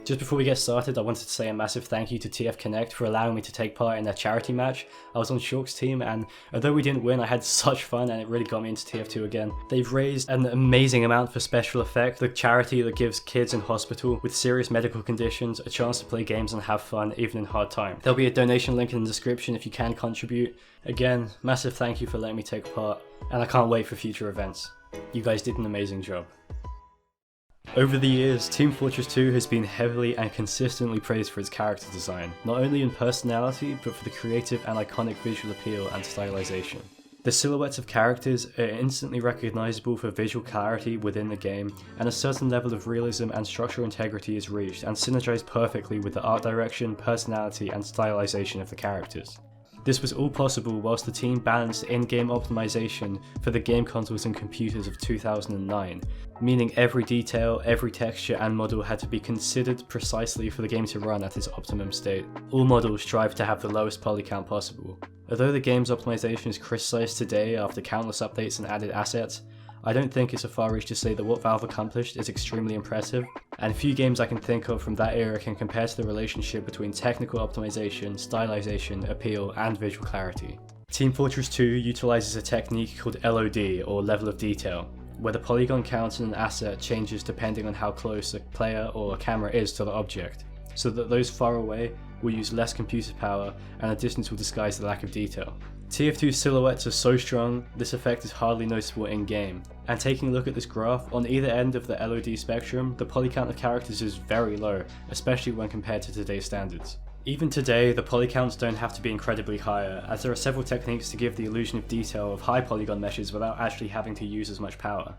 Just before we get started, I wanted to say a massive thank you to TF Connect for allowing me to take part in their charity match. I was on Shork's team, and although we didn't win, I had such fun and it really got me into TF2 again. They've raised an amazing amount for Special Effect, the charity that gives kids in hospital with serious medical conditions a chance to play games and have fun even in hard time. There'll be a donation link in the description if you can contribute. Again, massive thank you for letting me take part, and I can't wait for future events. You guys did an amazing job. Over the years, Team Fortress 2 has been heavily and consistently praised for its character design, not only in personality, but for the creative and iconic visual appeal and stylization. The silhouettes of characters are instantly recognizable for visual clarity within the game, and a certain level of realism and structural integrity is reached and synergized perfectly with the art direction, personality, and stylization of the characters. This was all possible whilst the team balanced in-game optimization for the game consoles and computers of 2009, meaning every detail, every texture and model had to be considered precisely for the game to run at its optimum state. All models strive to have the lowest poly count possible. Although the game's optimization is criticized today after countless updates and added assets, I don't think it's a far reach to say that what Valve accomplished is extremely impressive, and few games I can think of from that era can compare to the relationship between technical optimization, stylization, appeal, and visual clarity. Team Fortress 2 utilizes a technique called LOD, or level of detail, where the polygon count in an asset changes depending on how close a player or a camera is to the object, so that those far away will use less computer power and the distance will disguise the lack of detail. TF2 silhouettes are so strong, this effect is hardly noticeable in-game, and taking a look at this graph, on either end of the LOD spectrum, the poly count of characters is very low, especially when compared to today's standards. Even today, the poly counts don't have to be incredibly higher, as there are several techniques to give the illusion of detail of high polygon meshes without actually having to use as much power.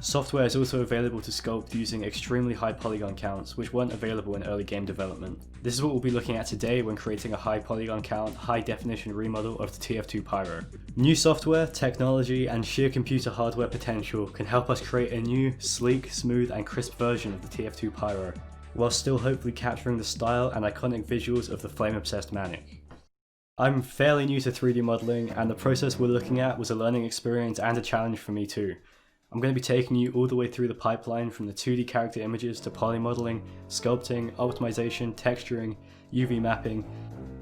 Software is also available to sculpt using extremely high polygon counts, which weren't available in early game development. This is what we'll be looking at today when creating a high polygon count, high definition remodel of the TF2 Pyro. New software, technology, and sheer computer hardware potential can help us create a new, sleek, smooth, and crisp version of the TF2 Pyro, while still hopefully capturing the style and iconic visuals of the flame-obsessed Manic. I'm fairly new to 3D modeling, and the process we're looking at was a learning experience and a challenge for me too. I'm going to be taking you all the way through the pipeline from the 2D character images to poly modeling, sculpting, optimization, texturing, UV mapping,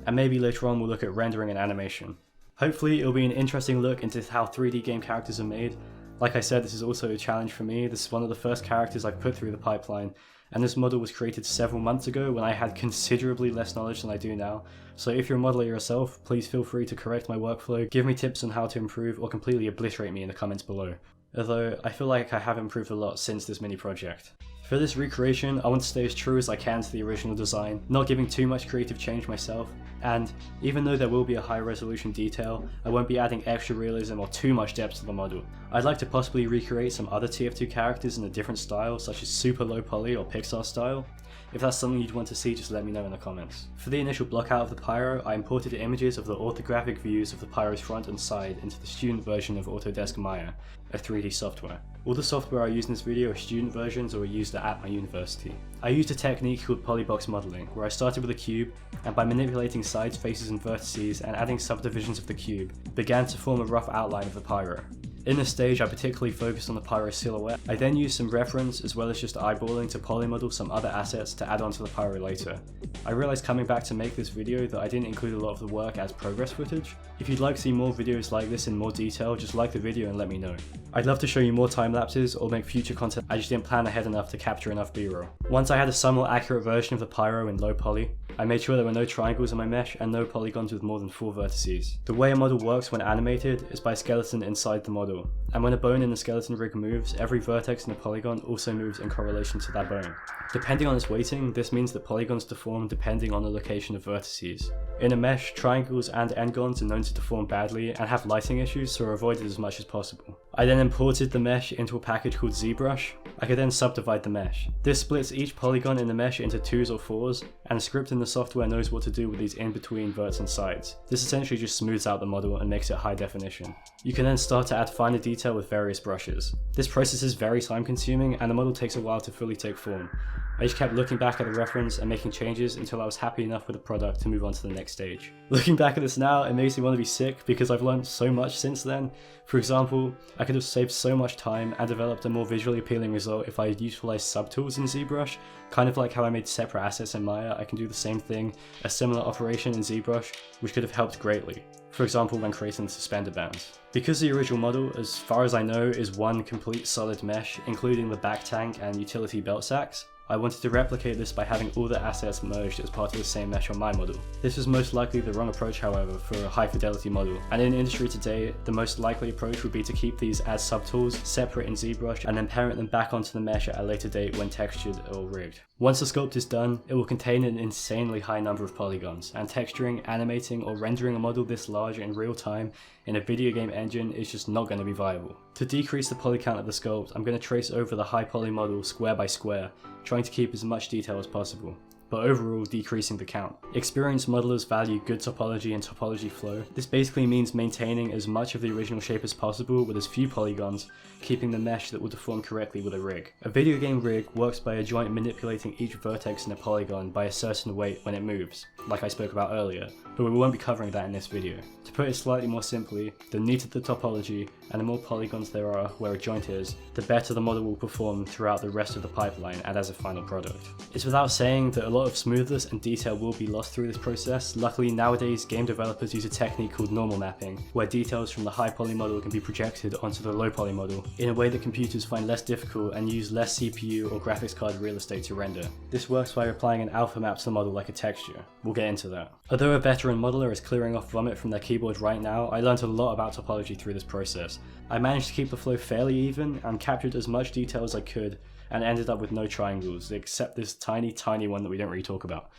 and maybe later on we'll look at rendering and animation. Hopefully it'll be an interesting look into how 3D game characters are made. Like I said, this is also a challenge for me. This is one of the first characters I've put through the pipeline, and this model was created several months ago when I had considerably less knowledge than I do now. So if you're a modeler yourself, please feel free to correct my workflow, give me tips on how to improve, or completely obliterate me in the comments below. Although I feel like I have improved a lot since this mini project. For this recreation, I want to stay as true as I can to the original design, not giving too much creative change myself, and even though there will be a high resolution detail, I won't be adding extra realism or too much depth to the model. I'd like to possibly recreate some other TF2 characters in a different style, such as super low poly or Pixar style. If that's something you'd want to see, just let me know in the comments. For the initial block out of the Pyro, I imported images of the orthographic views of the Pyro's front and side into the student version of Autodesk Maya, a 3D software. All the software I use in this video are student versions or are used at my university. I used a technique called polybox modeling, where I started with a cube, and by manipulating sides, faces and vertices and adding subdivisions of the cube, began to form a rough outline of the Pyro. In this stage I particularly focused on the Pyro silhouette. I then used some reference as well as just eyeballing to polymodel some other assets to add onto the Pyro later. I realized coming back to make this video that I didn't include a lot of the work as progress footage. If you'd like to see more videos like this in more detail, just like the video and let me know. I'd love to show you more time lapses or make future content, I just didn't plan ahead enough to capture enough B-roll. Once I had a somewhat accurate version of the Pyro in low poly, I made sure there were no triangles in my mesh and no polygons with more than 4 vertices. The way a model works when animated is by a skeleton inside the model, and when a bone in the skeleton rig moves, every vertex in the polygon also moves in correlation to that bone. Depending on its weighting, this means that polygons deform depending on the location of vertices. In a mesh, triangles and n-gons are known to deform badly and have lighting issues, so are avoided as much as possible. I then imported the mesh into a package called Zbrush. I could then subdivide the mesh. This splits each polygon in the mesh into 2s or 4s, and a script in the software knows what to do with these in-between verts and sides. This essentially just smooths out the model and makes it high definition. You can then start to add finer detail with various brushes. This process is very time consuming and the model takes a while to fully take form. I just kept looking back at the reference and making changes until I was happy enough with the product to move on to the next stage. Looking back at this now, it makes me want to be sick because I've learned so much since then. For example, I could could have saved so much time and developed a more visually appealing result if I had utilized subtools in Zbrush. Kind of like how I made separate assets in Maya, I can do the same thing, a similar operation in Zbrush, which could have helped greatly. For example, when creating the suspender bands. Because the original model, as far as I know, is one complete solid mesh, including the back tank and utility belt sacks, I wanted to replicate this by having all the assets merged as part of the same mesh on my model. This was most likely the wrong approach, however, for a high fidelity model, and in industry today, the most likely approach would be to keep these as subtools separate in Zbrush and then parent them back onto the mesh at a later date when textured or rigged. Once the sculpt is done, it will contain an insanely high number of polygons, and texturing, animating, or rendering a model this large in real time in a video game engine is just not going to be viable. To decrease the poly count of the sculpt, I'm going to trace over the high poly model square by square, trying to keep as much detail as possible, but overall decreasing the count. Experienced modelers value good topology and topology flow. This basically means maintaining as much of the original shape as possible with as few polygons, keeping the mesh that will deform correctly with a rig. A video game rig works by a joint manipulating each vertex in a polygon by a certain weight when it moves, like I spoke about earlier, but we won't be covering that in this video. To put it slightly more simply, the neater the topology and the more polygons there are where a joint is, the better the model will perform throughout the rest of the pipeline and as a final product. It's without saying that a lot of smoothness and detail will be lost through this process. Luckily nowadays game developers use a technique called normal mapping, where details from the high poly model can be projected onto the low poly model in a way that computers find less difficult and use less CPU or graphics card real estate to render. This works by applying an alpha map to the model like a texture. We'll get into that. Although a veteran modeler is clearing off vomit from their keyboard right now, I learned a lot about topology through this process. I managed to keep the flow fairly even and captured as much detail as I could, and ended up with no triangles, except this tiny one that we don't really talk about.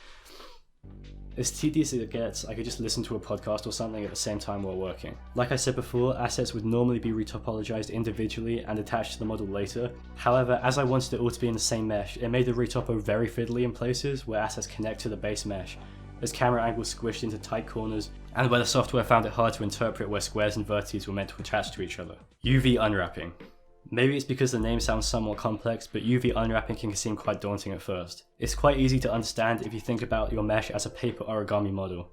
As tedious as it gets, I could just listen to a podcast or something at the same time while working. Like I said before, assets would normally be retopologized individually and attached to the model later. However, as I wanted it all to be in the same mesh, it made the retopo very fiddly in places where assets connect to the base mesh, as camera angles squished into tight corners, and where the software found it hard to interpret where squares and vertices were meant to attach to each other. UV unwrapping. Maybe it's because the name sounds somewhat complex, but UV unwrapping can seem quite daunting at first. It's quite easy to understand if you think about your mesh as a paper origami model.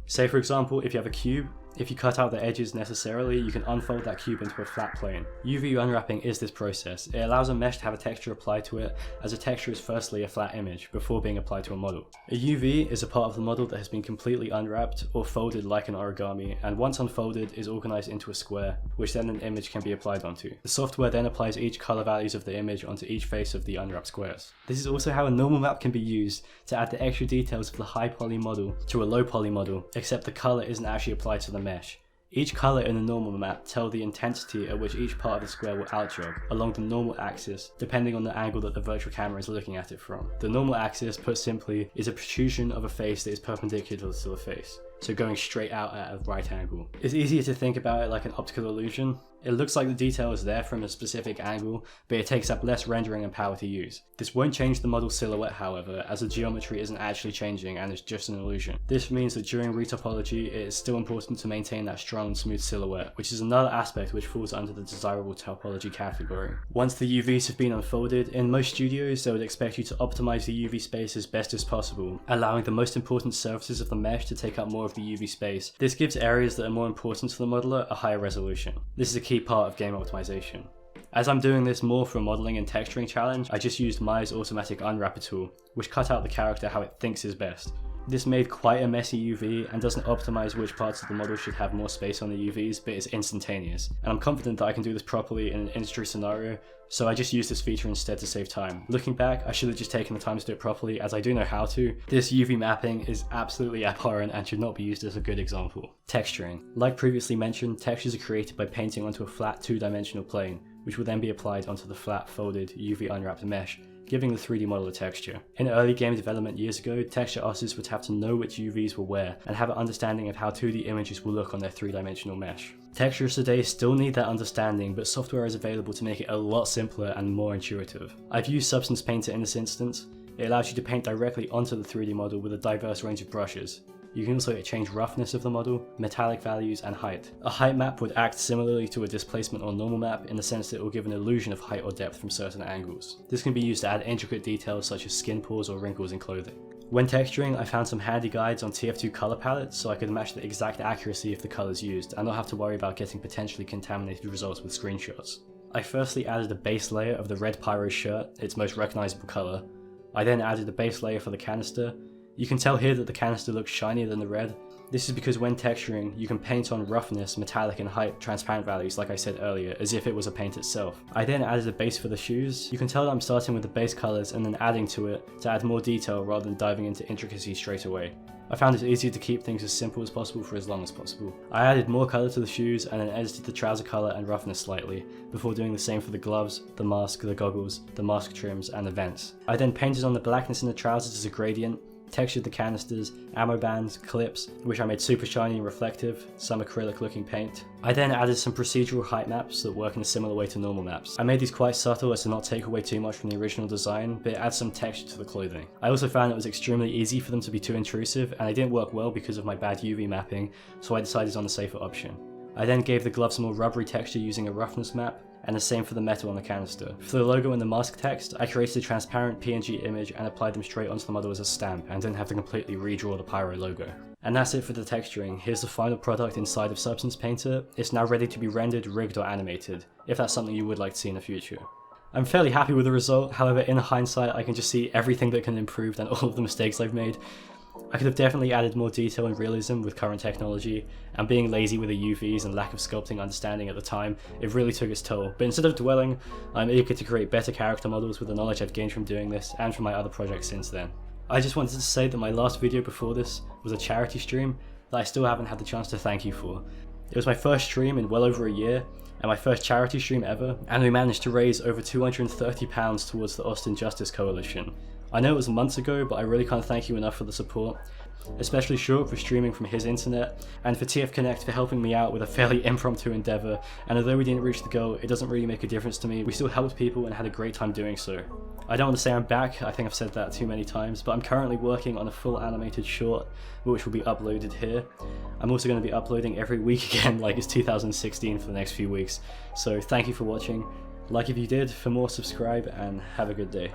Say for example, if you have a cube, if you cut out the edges necessarily, you can unfold that cube into a flat plane. UV unwrapping is this process. It allows a mesh to have a texture applied to it, as a texture is firstly a flat image, before being applied to a model. A UV is a part of the model that has been completely unwrapped, or folded like an origami, and once unfolded is organized into a square, which then an image can be applied onto. The software then applies each color values of the image onto each face of the unwrapped squares. This is also how a normal map can be used to add the extra details of the high poly model to a low poly model, except the color isn't actually applied to the mesh. Each color in a normal map tells the intensity at which each part of the square will outjog along the normal axis, depending on the angle that the virtual camera is looking at it from. The normal axis, put simply, is a protrusion of a face that is perpendicular to the face, so going straight out at a right angle. It's easier to think about it like an optical illusion. It looks like the detail is there from a specific angle, but it takes up less rendering and power to use. This won't change the model silhouette however, as the geometry isn't actually changing and it's just an illusion. This means that during retopology, it is still important to maintain that strong and smooth silhouette, which is another aspect which falls under the desirable topology category. Once the UVs have been unfolded, in most studios they would expect you to optimize the UV space as best as possible, allowing the most important surfaces of the mesh to take up more of the UV space. This gives areas that are more important to the modeler a higher resolution. This is a key part of game optimization. As I'm doing this more for a modeling and texturing challenge, I just used Maya's automatic unwrapper tool, which cut out the character how it thinks is best. This made quite a messy UV and doesn't optimize which parts of the model should have more space on the UVs, but it's instantaneous. And I'm confident that I can do this properly in an industry scenario, so I just used this feature instead to save time. Looking back, I should have just taken the time to do it properly, as I do know how to. This UV mapping is absolutely abhorrent and should not be used as a good example. Texturing. Like previously mentioned, textures are created by painting onto a flat two-dimensional plane, which will then be applied onto the flat, folded, UV unwrapped mesh, giving the 3D model a texture. In early game development years ago, texture artists would have to know which UVs were where, and have an understanding of how 2D images will look on their three-dimensional mesh. Textures today still need that understanding, but software is available to make it a lot simpler and more intuitive. I've used Substance Painter in this instance. It allows you to paint directly onto the 3D model with a diverse range of brushes. You can also change roughness of the model, metallic values, and height. A height map would act similarly to a displacement or normal map in the sense that it will give an illusion of height or depth from certain angles. This can be used to add intricate details such as skin pores or wrinkles in clothing. When texturing, I found some handy guides on TF2 color palettes so I could match the exact accuracy of the colors used and not have to worry about getting potentially contaminated results with screenshots. I firstly added a base layer of the red Pyro shirt, its most recognizable color. I then added a base layer for the canister. You can tell here that the canister looks shinier than the red. This is because when texturing, you can paint on roughness, metallic and height transparent values like I said earlier, as if it was a paint itself. I then added a base for the shoes. You can tell that I'm starting with the base colors and then adding to it to add more detail rather than diving into intricacy straight away. I found it easier to keep things as simple as possible for as long as possible. I added more color to the shoes and then edited the trouser color and roughness slightly, before doing the same for the gloves, the mask, the goggles, the mask trims and the vents. I then painted on the blackness in the trousers as a gradient, textured the canisters, ammo bands, clips, which I made super shiny and reflective, some acrylic looking paint. I then added some procedural height maps that work in a similar way to normal maps. I made these quite subtle as to not take away too much from the original design, but it adds some texture to the clothing. I also found it was extremely easy for them to be too intrusive, and they didn't work well because of my bad UV mapping, so I decided on the safer option. I then gave the gloves a more rubbery texture using a roughness map, and the same for the metal on the canister. For the logo and the mask text, I created a transparent PNG image and applied them straight onto the model as a stamp and didn't have to completely redraw the Pyro logo. And that's it for the texturing. Here's the final product inside of Substance Painter. It's now ready to be rendered, rigged or animated, if that's something you would like to see in the future. I'm fairly happy with the result, however in hindsight I can just see everything that can improve and all of the mistakes I've made. I could have definitely added more detail and realism with current technology, and being lazy with the UVs and lack of sculpting understanding at the time, it really took its toll. But instead of dwelling, I'm eager to create better character models with the knowledge I've gained from doing this and from my other projects since then. I just wanted to say that my last video before this was a charity stream that I still haven't had the chance to thank you for. It was my first stream in well over a year, and my first charity stream ever, and we managed to raise over £230 towards the Austin Justice Coalition. I know it was months ago, but I really can't thank you enough for the support, especially Shork for streaming from his internet, and for TF Connect for helping me out with a fairly impromptu endeavour, and although we didn't reach the goal, it doesn't really make a difference to me. We still helped people and had a great time doing so. I don't want to say I'm back, I think I've said that too many times, but I'm currently working on a full animated short, which will be uploaded here. I'm also going to be uploading every week again, like it's 2016 for the next few weeks, so thank you for watching. Like if you did, for more subscribe, and have a good day.